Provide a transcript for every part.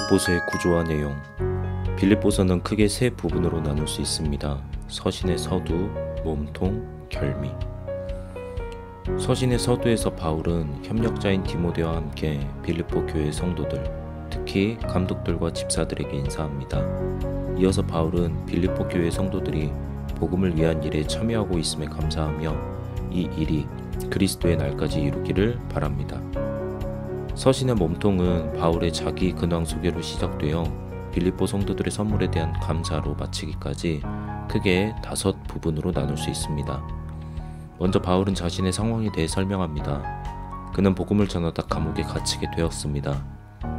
빌립보서의 구조와 내용. 빌립보서는 크게 세 부분으로 나눌 수 있습니다. 서신의 서두, 몸통, 결미. 서신의 서두에서 바울은 협력자인 디모데와 함께 빌립보 교회 성도들, 특히 감독들과 집사들에게 인사합니다. 이어서 바울은 빌립보 교회 성도들이 복음을 위한 일에 참여하고 있음에 감사하며 이 일이 그리스도의 날까지 이루기를 바랍니다. 서신의 몸통은 바울의 자기 근황 소개로 시작되어 빌립보 성도들의 선물에 대한 감사로 마치기까지 크게 5 부분으로 나눌 수 있습니다. 먼저 바울은 자신의 상황에 대해 설명합니다. 그는 복음을 전하다 감옥에 갇히게 되었습니다.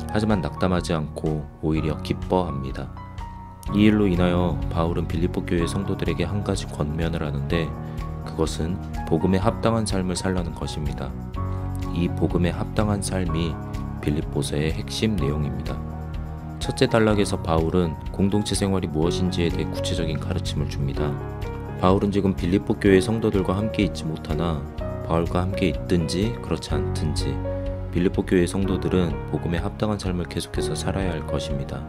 하지만 낙담하지 않고 오히려 기뻐합니다. 이 일로 인하여 바울은 빌립보 교회 성도들에게 한 가지 권면을 하는데 그것은 복음에 합당한 삶을 살라는 것입니다. 이 복음에 합당한 삶이 빌립보서의 핵심 내용입니다. 첫째 단락에서 바울은 공동체 생활이 무엇인지에 대해 구체적인 가르침을 줍니다. 바울은 지금 빌립보 교회 성도들과 함께 있지 못하나 바울과 함께 있든지 그렇지 않든지 빌립보 교회 성도들은 복음에 합당한 삶을 계속해서 살아야 할 것입니다.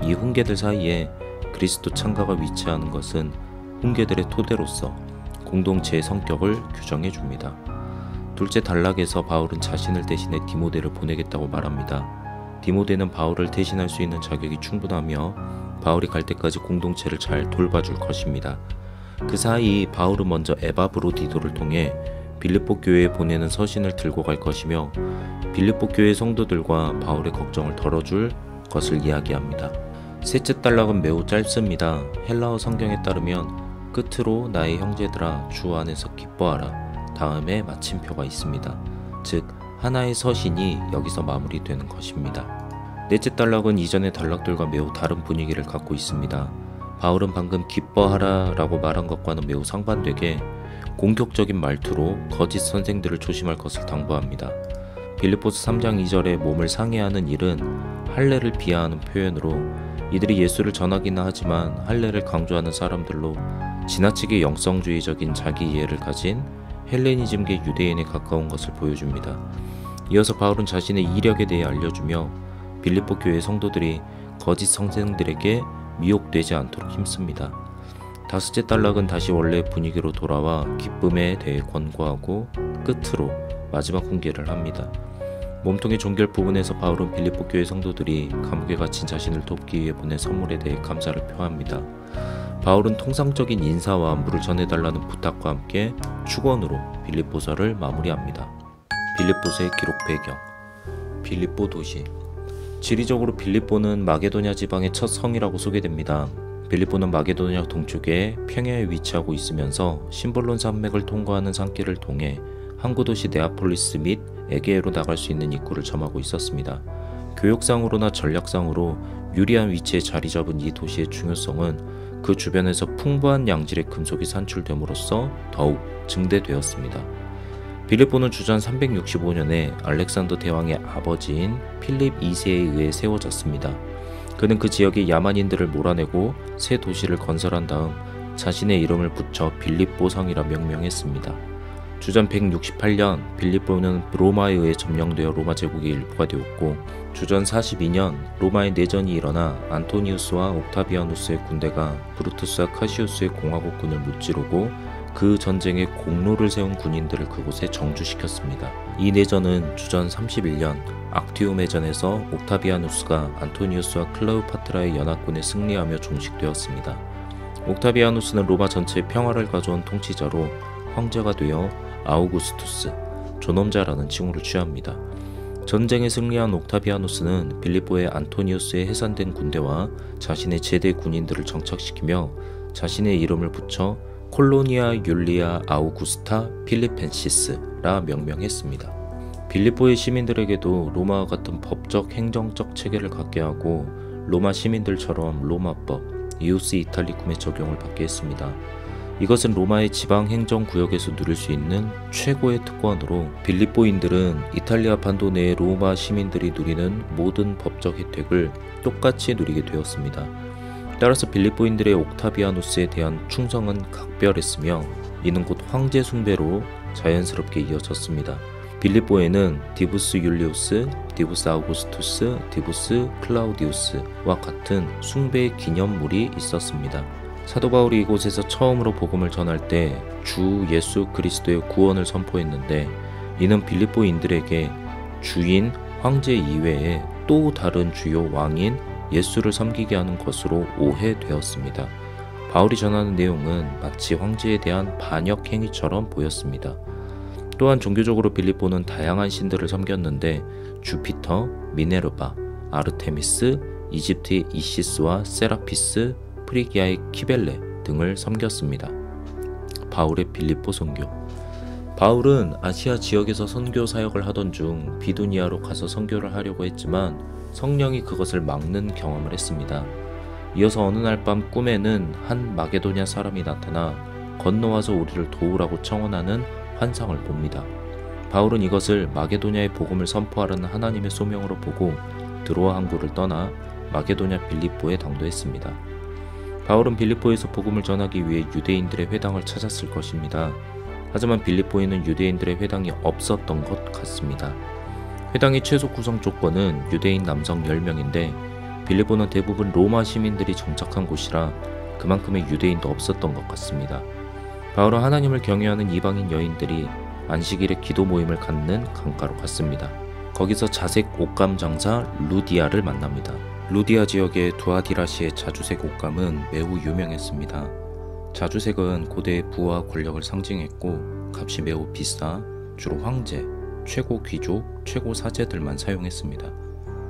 이 훈계들 사이에 그리스도 창가가 위치하는 것은 훈계들의 토대로서 공동체의 성격을 규정해 줍니다. 둘째 단락에서 바울은 자신을 대신해 디모데를 보내겠다고 말합니다. 디모데는 바울을 대신할 수 있는 자격이 충분하며 바울이 갈 때까지 공동체를 잘 돌봐줄 것입니다. 그 사이 바울은 먼저 에바브로디도를 통해 빌립보 교회에 보내는 서신을 들고 갈 것이며 빌립보 교회 성도들과 바울의 걱정을 덜어줄 것을 이야기합니다. 셋째 단락은 매우 짧습니다. 헬라어 성경에 따르면 끝으로 나의 형제들아 주 안에서 기뻐하라. 다음에 마침표가 있습니다. 즉 하나의 서신이 여기서 마무리되는 것입니다. 넷째 단락은 이전의 단락들과 매우 다른 분위기를 갖고 있습니다. 바울은 방금 기뻐하라 라고 말한 것과는 매우 상반되게 공격적인 말투로 거짓 선생들을 조심할 것을 당부합니다. 빌립보서 3장 2절에 몸을 상해하는 일은 할례를 비하하는 표현으로 이들이 예수를 전하기는 하지만 할례를 강조하는 사람들로 지나치게 영성주의적인 자기 이해를 가진 헬레니즘계 유대인에 가까운 것을 보여줍니다. 이어서 바울은 자신의 이력에 대해 알려주며 빌립보 교회 성도들이 거짓 선생들에게 미혹되지 않도록 힘씁니다. 다섯째 단락은 다시 원래의 분위기로 돌아와 기쁨에 대해 권고하고 끝으로 마지막 훈계를 합니다. 몸통의 종결 부분에서 바울은 빌립보 교회 성도들이 감옥에 갇힌 자신을 돕기 위해 보낸 선물에 대해 감사를 표합니다. 바울은 통상적인 인사와 물을 전해달라는 부탁과 함께 축원으로 빌립보서를 마무리합니다. 빌립보서의 기록 배경. 빌립보 도시. 지리적으로 빌립보는 마게도냐 지방의 첫 성이라고 소개됩니다. 빌립보는 마게도냐 동쪽의 평야에 위치하고 있으면서 심볼론 산맥을 통과하는 산길을 통해 항구 도시 네아폴리스 및 에게에로 나갈 수 있는 입구를 점하고 있었습니다. 교역상으로나 전략상으로 유리한 위치에 자리 잡은 이 도시의 중요성은 그 주변에서 풍부한 양질의 금속이 산출됨으로써 더욱 증대되었습니다. 빌립보는 주전 365년에 알렉산더 대왕의 아버지인 필립 2세에 의해 세워졌습니다. 그는 그 지역의 야만인들을 몰아내고 새 도시를 건설한 다음 자신의 이름을 붙여 빌립보성이라 명명했습니다. 주전 168년 빌립보는 로마에 의해 점령되어 로마 제국의 일부가 되었고 주전 42년 로마의 내전이 일어나 안토니우스와 옥타비아누스의 군대가 브루투스와 카시우스의 공화국군을 무찌르고 그 전쟁에 공로를 세운 군인들을 그곳에 정주시켰습니다. 이 내전은 주전 31년 악티움해전에서 옥타비아누스가 안토니우스와 클레오파트라의 연합군에 승리하며 종식되었습니다. 옥타비아누스는 로마 전체에 평화를 가져온 통치자로 황제가 되어 아우구스투스, 존엄자라는 칭호를 취합니다. 전쟁에 승리한 옥타비아누스는 빌립보의 안토니우스의 해산된 군대와 자신의 제대 군인들을 정착시키며 자신의 이름을 붙여 콜로니아 율리아 아우구스타 필리펜시스라 명명했습니다. 빌립보의 시민들에게도 로마와 같은 법적 행정적 체계를 갖게 하고 로마 시민들처럼 로마법, 이우스 이탈리쿰의 적용을 받게 했습니다. 이것은 로마의 지방행정구역에서 누릴 수 있는 최고의 특권으로 빌립보인들은 이탈리아 반도 내의 로마 시민들이 누리는 모든 법적 혜택을 똑같이 누리게 되었습니다. 따라서 빌립보인들의 옥타비아누스에 대한 충성은 각별했으며 이는 곧 황제 숭배로 자연스럽게 이어졌습니다. 빌립보에는 디부스 율리우스, 디부스 아우구스투스, 디부스 클라우디우스와 같은 숭배의 기념물이 있었습니다. 사도 바울이 이곳에서 처음으로 복음을 전할 때 주 예수 그리스도의 구원을 선포했는데, 이는 빌립보인들에게 주인, 황제 이외에 또 다른 주요 왕인 예수를 섬기게 하는 것으로 오해되었습니다. 바울이 전하는 내용은 마치 황제에 대한 반역 행위처럼 보였습니다. 또한 종교적으로 빌립보는 다양한 신들을 섬겼는데 주피터, 미네르바, 아르테미스, 이집트의 이시스와 세라피스, 프리기아의 키벨레 등을 섬겼습니다. 바울의 빌립보 선교. 바울은 아시아 지역에서 선교 사역을 하던 중 비두니아로 가서 선교를 하려고 했지만 성령이 그것을 막는 경험을 했습니다. 이어서 어느 날 밤 꿈에는 한 마게도냐 사람이 나타나 건너와서 우리를 도우라고 청원하는 환상을 봅니다. 바울은 이것을 마게도냐의 복음을 선포하려는 하나님의 소명으로 보고 드로아 항구를 떠나 마게도냐 빌립보에 당도했습니다. 바울은 빌립보에서 복음을 전하기 위해 유대인들의 회당을 찾았을 것입니다. 하지만 빌립보에는 유대인들의 회당이 없었던 것 같습니다. 회당의 최소 구성 조건은 유대인 남성 10명인데 빌립보는 대부분 로마 시민들이 정착한 곳이라 그만큼의 유대인도 없었던 것 같습니다. 바울은 하나님을 경외하는 이방인 여인들이 안식일에 기도 모임을 갖는 강가로 갔습니다. 거기서 자색 옷감 장사 루디아를 만납니다. 루디아 지역의 두아디라시의 자주색 옷감은 매우 유명했습니다. 자주색은 고대의 부와 권력을 상징했고 값이 매우 비싸 주로 황제, 최고 귀족, 최고 사제들만 사용했습니다.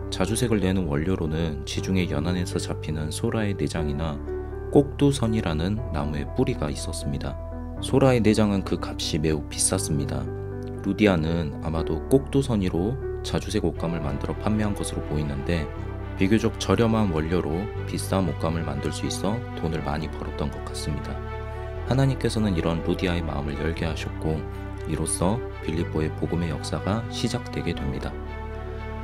자주색을 내는 원료로는 지중해 연안에서 잡히는 소라의 내장이나 꼭두선이라는 나무의 뿌리가 있었습니다. 소라의 내장은 그 값이 매우 비쌌습니다. 루디아는 아마도 꼭두선이로 자주색 옷감을 만들어 판매한 것으로 보이는데 비교적 저렴한 원료로 비싼 옷감을 만들 수 있어 돈을 많이 벌었던 것 같습니다. 하나님께서는 이런 루디아의 마음을 열게 하셨고 이로써 빌립보의 복음의 역사가 시작되게 됩니다.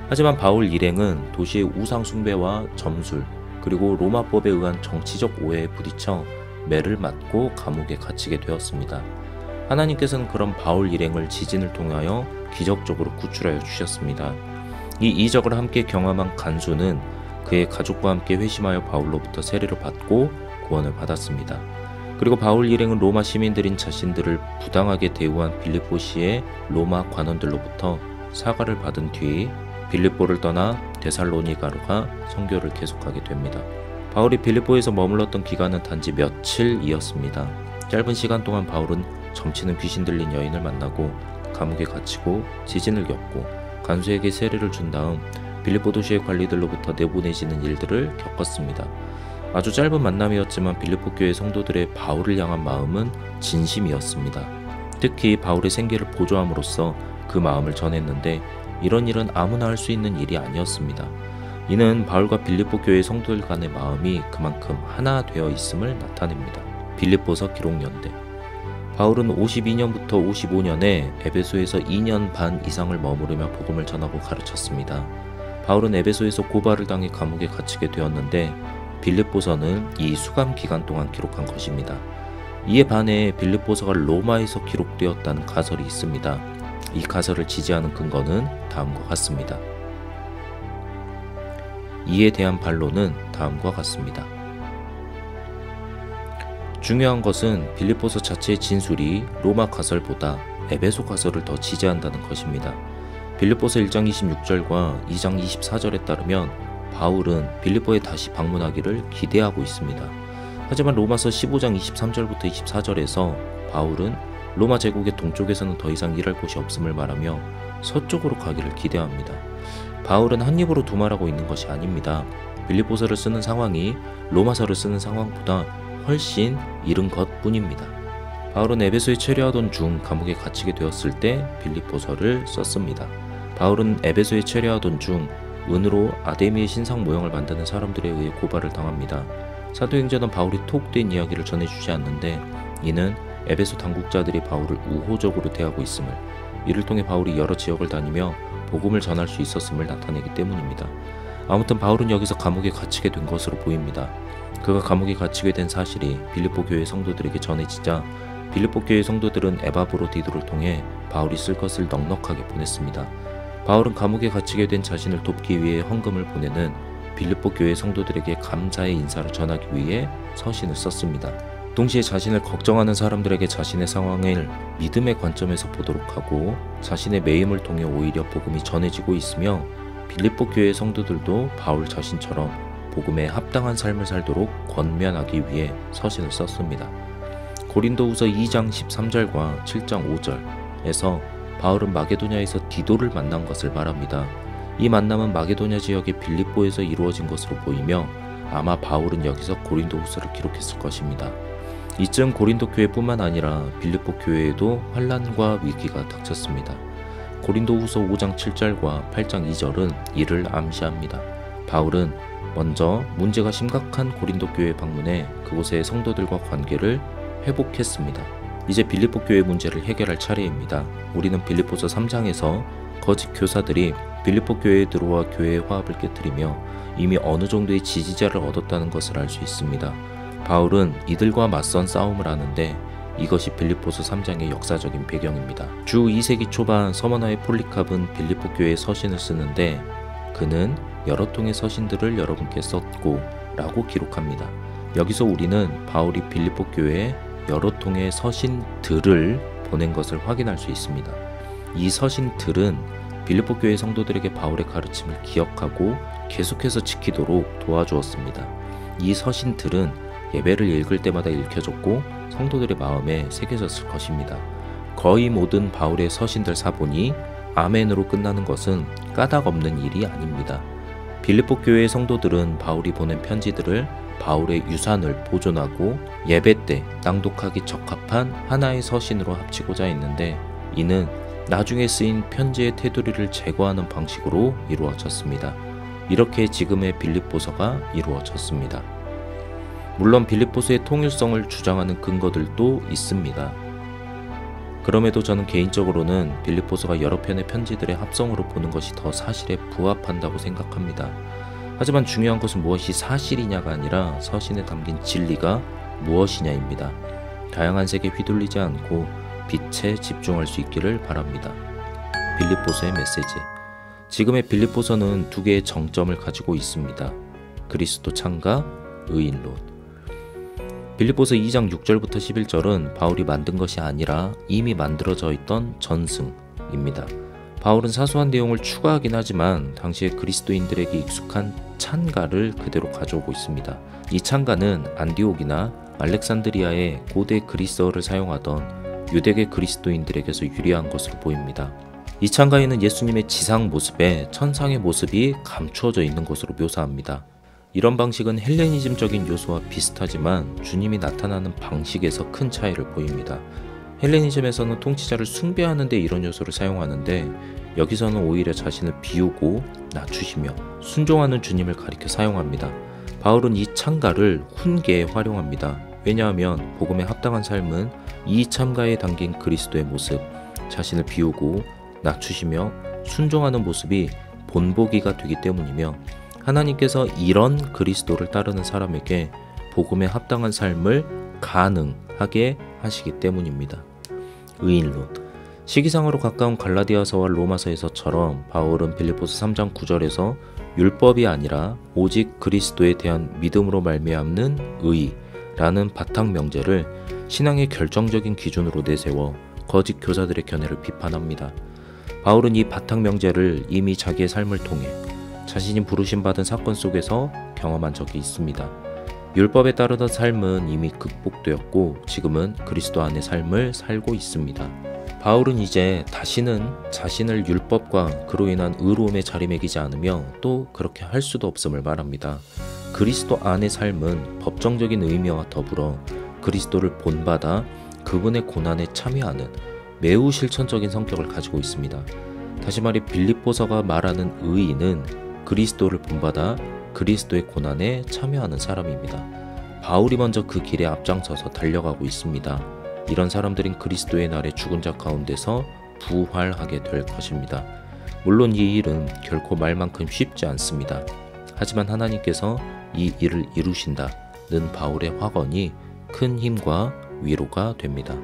하지만 바울 일행은 도시의 우상 숭배와 점술 그리고 로마법에 의한 정치적 오해에 부딪혀 매를 맞고 감옥에 갇히게 되었습니다. 하나님께서는 그런 바울 일행을 지진을 통하여 기적적으로 구출하여 주셨습니다. 이 이적을 함께 경험한 간수는 그의 가족과 함께 회심하여 바울로부터 세례를 받고 구원을 받았습니다. 그리고 바울 일행은 로마 시민들인 자신들을 부당하게 대우한 빌립보시의 로마 관원들로부터 사과를 받은 뒤 빌립보를 떠나 데살로니가로 가 선교를 계속하게 됩니다. 바울이 빌립보에서 머물렀던 기간은 단지 며칠이었습니다. 짧은 시간 동안 바울은 점치는 귀신 들린 여인을 만나고 감옥에 갇히고 지진을 겪고 간수에게 세례를 준 다음 빌립보 도시의 관리들로부터 내보내지는 일들을 겪었습니다. 아주 짧은 만남이었지만 빌립보 교회 성도들의 바울을 향한 마음은 진심이었습니다. 특히 바울의 생계를 보조함으로써 그 마음을 전했는데 이런 일은 아무나 할 수 있는 일이 아니었습니다. 이는 바울과 빌립보 교회 성도들 간의 마음이 그만큼 하나 되어 있음을 나타냅니다. 빌립보서 기록연대. 바울은 52년부터 55년에 에베소에서 2년 반 이상을 머무르며 복음을 전하고 가르쳤습니다. 바울은 에베소에서 고발을 당해 감옥에 갇히게 되었는데 빌립보서는 이 수감 기간 동안 기록한 것입니다. 이에 반해 빌립보서가 로마에서 기록되었다는 가설이 있습니다. 이 가설을 지지하는 근거는 다음과 같습니다. 이에 대한 반론은 다음과 같습니다. 중요한 것은 빌립보서 자체의 진술이 로마 가설보다 에베소 가설을 더 지지한다는 것입니다. 빌립보서 1장 26절과 2장 24절에 따르면 바울은 빌립보에 다시 방문하기를 기대하고 있습니다. 하지만 로마서 15장 23절부터 24절에서 바울은 로마 제국의 동쪽에서는 더 이상 일할 곳이 없음을 말하며 서쪽으로 가기를 기대합니다. 바울은 한 입으로 두말하고 있는 것이 아닙니다. 빌립보서를 쓰는 상황이 로마서를 쓰는 상황보다 훨씬 이른 것뿐입니다. 바울은 에베소에 체류하던 중 감옥에 갇히게 되었을 때 빌립보서를 썼습니다. 바울은 에베소에 체류하던 중 은으로 아데미의 신상 모형을 만드는 사람들에 의해 고발을 당합니다. 사도행전은 바울이 톡된 이야기를 전해주지 않는데 이는 에베소 당국자들이 바울을 우호적으로 대하고 있음을, 이를 통해 바울이 여러 지역을 다니며 복음을 전할 수 있었음을 나타내기 때문입니다. 아무튼 바울은 여기서 감옥에 갇히게 된 것으로 보입니다. 그가 감옥에 갇히게 된 사실이 빌립보 교회 성도들에게 전해지자 빌립보 교회 성도들은 에바브로디도를 통해 바울이 쓸 것을 넉넉하게 보냈습니다. 바울은 감옥에 갇히게 된 자신을 돕기 위해 헌금을 보내는 빌립보 교회 성도들에게 감사의 인사를 전하기 위해 서신을 썼습니다. 동시에 자신을 걱정하는 사람들에게 자신의 상황을 믿음의 관점에서 보도록 하고 자신의 매임을 통해 오히려 복음이 전해지고 있으며 빌립보 교회 성도들도 바울 자신처럼 복음에 합당한 삶을 살도록 권면하기 위해 서신을 썼습니다. 고린도후서 2장 13절과 7장 5절에서 바울은 마게도냐에서 디도를 만난 것을 말합니다. 이 만남은 마게도냐 지역의 빌립보에서 이루어진 것으로 보이며 아마 바울은 여기서 고린도후서를 기록했을 것입니다. 이쯤 고린도 교회뿐만 아니라 빌립보 교회에도 환난과 위기가 닥쳤습니다. 고린도후서 5장 7절과 8장 2절은 이를 암시합니다. 바울은 먼저 문제가 심각한 고린도 교회에 방문해 그곳의 성도들과 관계를 회복했습니다. 이제 빌립보 교회 문제를 해결할 차례입니다. 우리는 빌립보서 3장에서 거짓 교사들이 빌립보 교회에 들어와 교회의 화합을 깨뜨리며 이미 어느 정도의 지지자를 얻었다는 것을 알 수 있습니다. 바울은 이들과 맞선 싸움을 하는데 이것이 빌립보서 3장의 역사적인 배경입니다. 주 2세기 초반 서머나의 폴리캅은 빌립보 교회에 서신을 쓰는데 그는 여러 통의 서신들을 여러분께 썼고 라고 기록합니다. 여기서 우리는 바울이 빌립보 교회에 여러 통의 서신들을 보낸 것을 확인할 수 있습니다. 이 서신들은 빌립보 교회 성도들에게 바울의 가르침을 기억하고 계속해서 지키도록 도와주었습니다. 이 서신들은 예배를 읽을 때마다 읽혀졌고 성도들의 마음에 새겨졌을 것입니다. 거의 모든 바울의 서신들 사본이 아멘으로 끝나는 것은 까닭없는 일이 아닙니다. 빌립보 교회의 성도들은 바울이 보낸 편지들을 바울의 유산을 보존하고 예배 때 낭독하기 적합한 하나의 서신으로 합치고자 했는데 이는 나중에 쓰인 편지의 테두리를 제거하는 방식으로 이루어졌습니다. 이렇게 지금의 빌립보서가 이루어졌습니다. 물론 빌립보서의 통일성을 주장하는 근거들도 있습니다. 그럼에도 저는 개인적으로는 빌립보서가 여러 편의 편지들의 합성으로 보는 것이 더 사실에 부합한다고 생각합니다. 하지만 중요한 것은 무엇이 사실이냐가 아니라 서신에 담긴 진리가 무엇이냐입니다. 다양한 색에 휘둘리지 않고 빛에 집중할 수 있기를 바랍니다. 빌립보서의 메시지. 지금의 빌립보서는 두 개의 정점을 가지고 있습니다. 그리스도 창과 의인론. 빌립보서 2장 6절부터 11절은 바울이 만든 것이 아니라 이미 만들어져 있던 전승입니다. 바울은 사소한 내용을 추가하긴 하지만 당시의 그리스도인들에게 익숙한 찬가를 그대로 가져오고 있습니다. 이 찬가는 안디옥이나 알렉산드리아의 고대 그리스어를 사용하던 유대계 그리스도인들에게서 유래한 것으로 보입니다. 이 찬가에는 예수님의 지상 모습에 천상의 모습이 감추어져 있는 것으로 묘사합니다. 이런 방식은 헬레니즘적인 요소와 비슷하지만 주님이 나타나는 방식에서 큰 차이를 보입니다. 헬레니즘에서는 통치자를 숭배하는 데 이런 요소를 사용하는데 여기서는 오히려 자신을 비우고 낮추시며 순종하는 주님을 가리켜 사용합니다. 바울은 이 찬가를 훈계에 활용합니다. 왜냐하면 복음에 합당한 삶은 이 찬가에 담긴 그리스도의 모습, 자신을 비우고 낮추시며 순종하는 모습이 본보기가 되기 때문이며 하나님께서 이런 그리스도를 따르는 사람에게 복음에 합당한 삶을 가능하게 하시기 때문입니다. 의인론. 시기상으로 가까운 갈라디아서와 로마서에서처럼 바울은 빌립보서 3장 9절에서 율법이 아니라 오직 그리스도에 대한 믿음으로 말미암는 의라는 바탕 명제를 신앙의 결정적인 기준으로 내세워 거짓 교사들의 견해를 비판합니다. 바울은 이 바탕 명제를 이미 자기의 삶을 통해 자신이 부르심받은 사건 속에서 경험한 적이 있습니다. 율법에 따르던 삶은 이미 극복되었고 지금은 그리스도 안의 삶을 살고 있습니다. 바울은 이제 다시는 자신을 율법과 그로 인한 의로움에 자리매기지 않으며 또 그렇게 할 수도 없음을 말합니다. 그리스도 안의 삶은 법정적인 의미와 더불어 그리스도를 본받아 그분의 고난에 참여하는 매우 실천적인 성격을 가지고 있습니다. 다시 말해 빌립보서가 말하는 의인은 그리스도를 본받아 그리스도의 고난에 참여하는 사람입니다. 바울이 먼저 그 길에 앞장서서 달려가고 있습니다. 이런 사람들은 그리스도의 날에 죽은 자 가운데서 부활하게 될 것입니다. 물론 이 일은 결코 말만큼 쉽지 않습니다. 하지만 하나님께서 이 일을 이루신다는 바울의 확언이 큰 힘과 위로가 됩니다.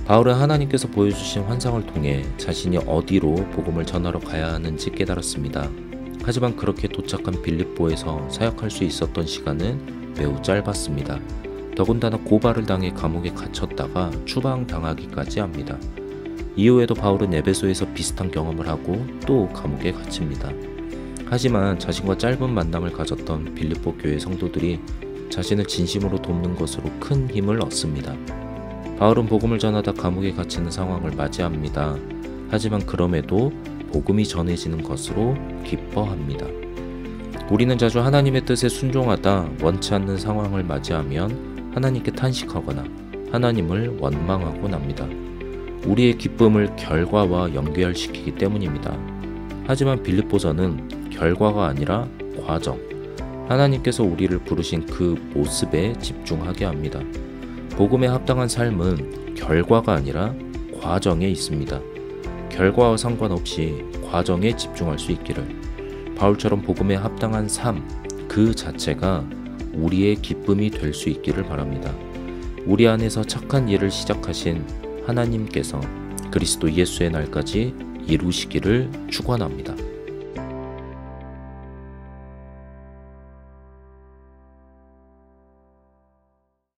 바울은 하나님께서 보여주신 환상을 통해 자신이 어디로 복음을 전하러 가야 하는지 깨달았습니다. 하지만 그렇게 도착한 빌립보에서 사역할 수 있었던 시간은 매우 짧았습니다. 더군다나 고발을 당해 감옥에 갇혔다가 추방당하기까지 합니다. 이후에도 바울은 에베소에서 비슷한 경험을 하고 또 감옥에 갇힙니다. 하지만 자신과 짧은 만남을 가졌던 빌립보 교회 성도들이 자신을 진심으로 돕는 것으로 큰 힘을 얻습니다. 바울은 복음을 전하다 감옥에 갇히는 상황을 맞이합니다. 하지만 그럼에도 복음이 전해지는 것으로 기뻐합니다. 우리는 자주 하나님의 뜻에 순종하다 원치 않는 상황을 맞이하면 하나님께 탄식하거나 하나님을 원망하곤 합니다. 우리의 기쁨을 결과와 연결시키기 때문입니다. 하지만 빌립보서는 결과가 아니라 과정, 하나님께서 우리를 부르신 그 모습에 집중하게 합니다. 복음에 합당한 삶은 결과가 아니라 과정에 있습니다. 결과와 상관없이 과정에 집중할 수 있기를, 바울처럼 복음에 합당한 삶 그 자체가 우리의 기쁨이 될 수 있기를 바랍니다. 우리 안에서 착한 일을 시작하신 하나님께서 그리스도 예수의 날까지 이루시기를 축원합니다.